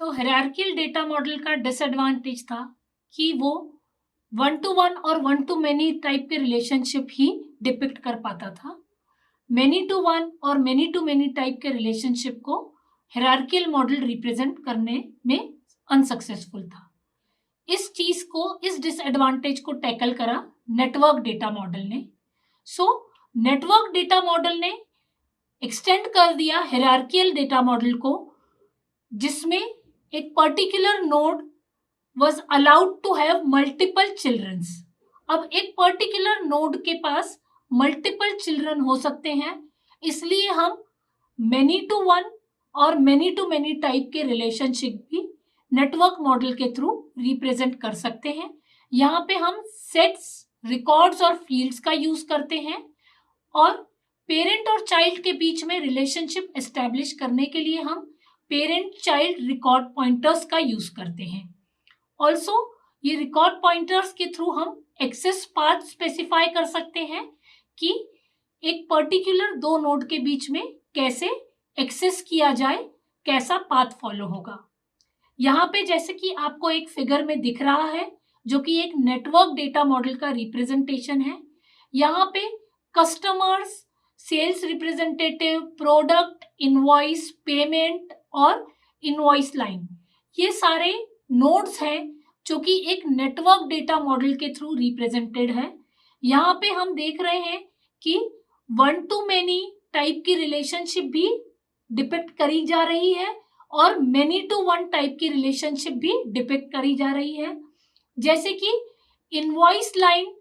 तो hierarchical data model का disadvantage था कि वो वन टू वन और वन टू मेनी टाइप के रिलेशनशिप ही डिपिक्ट कर पाता था। मेनी टू वन और मेनी टू मेनी टाइप के रिलेशनशिप को हायरार्कियल मॉडल रिप्रेजेंट करने में अनसक्सेसफुल था। इस डिसएडवांटेज को टैकल करा नेटवर्क डेटा मॉडल ने। नेटवर्क डेटा मॉडल ने एक्सटेंड कर दिया हायरार्कियल डेटा मॉडल को, जिसमें एक particular node was allowed to have multiple childrens। अब एक पर्टिकुलर नोड के पास मल्टीपल चिल्ड्रन हो सकते हैं, इसलिए हम मेनी टू वन और मेनी टू मेनी टाइप के रिलेशनशिप भी नेटवर्क मॉडल के थ्रू रिप्रेजेंट कर सकते हैं। यहाँ पे हम सेट्स, रिकॉर्ड्स और फील्ड्स का यूज करते हैं और पेरेंट और चाइल्ड के बीच में रिलेशनशिप एस्टेब्लिश करने के लिए हम पेरेंट चाइल्ड रिकॉर्ड पॉइंटर्स का यूज करते हैं। ऑल्सो ये रिकॉर्ड पॉइंटर्स के थ्रू हम एक्सेस पाथ स्पेसिफाई कर सकते हैं कि एक पर्टिकुलर दो नोड के बीच में कैसे एक्सेस किया जाए, कैसा पाथ फॉलो होगा। यहाँ पे जैसे कि आपको एक फिगर में दिख रहा है जो कि एक नेटवर्क डेटा मॉडल का रिप्रेजेंटेशन है। यहाँ पे customers, sales representative, product, invoice, payment और इनवॉइस लाइन, ये सारे नोड्स हैं जो कि एक नेटवर्क डेटा मॉडल के थ्रू रिप्रेजेंटेड है। यहाँ पे हम देख रहे हैं कि वन टू मेनी टाइप की रिलेशनशिप भी डिपिक्ट करी जा रही है और मेनी टू वन टाइप की रिलेशनशिप भी डिपिक्ट करी जा रही है। जैसे कि invoice line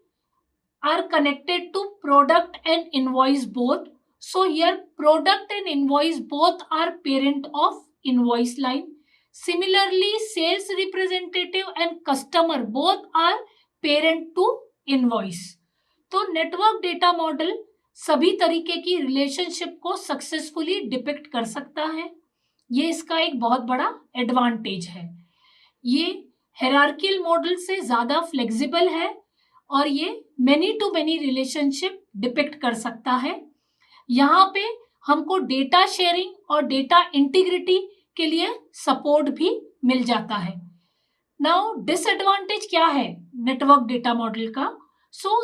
are connected to product and invoice both, so here product and invoice both are parent of invoice line. Similarly, sales representative and customer both are parent to invoice। तो network data model सभी तरीके की relationship को successfully depict कर सकता है। ये इसका एक बहुत बड़ा एडवांटेज है। ये हायरार्कियल मॉडल से ज़्यादा फ्लेक्सिबल है और ये many to many relationship depict कर सकता है। यहाँ पे हमको डेटा शेयरिंग और डेटा इंटीग्रिटी के लिए सपोर्ट भी मिल जाता है। नाउ डिसएडवांटेज क्या है नेटवर्क डेटा मॉडल का?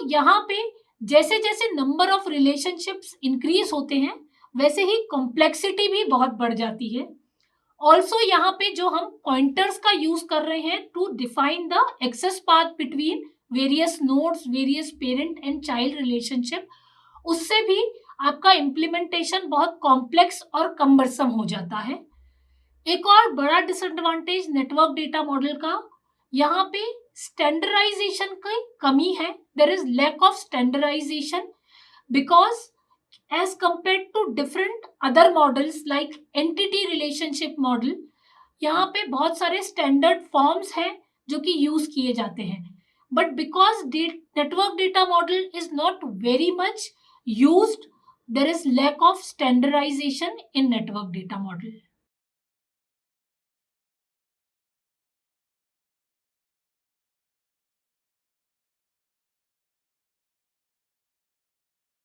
यहाँ पे जैसे जैसे नंबर ऑफ रिलेशनशिप्स इंक्रीज होते हैं वैसे ही कॉम्प्लेक्सिटी भी बहुत बढ़ जाती है। ऑल्सो यहाँ पे जो हम पॉइंटर्स का यूज कर रहे हैं to define the access path between various nodes, various parent and child relationship, उससे भी आपका इम्प्लीमेंटेशन बहुत कॉम्प्लेक्स और कम्बरसम हो जाता है। एक और बड़ा डिसएडवांटेज नेटवर्क डेटा मॉडल का, यहाँ पे स्टैंडर्डाइजेशन की कमी है। There is lack of standardisation because as compared to different other models like entity relationship model, यहाँ पे बहुत सारे स्टैंडर्ड फॉर्म्स हैं जो कि यूज किए जाते हैं, but because network data model is not very much used, there is lack of standardisation in network data model.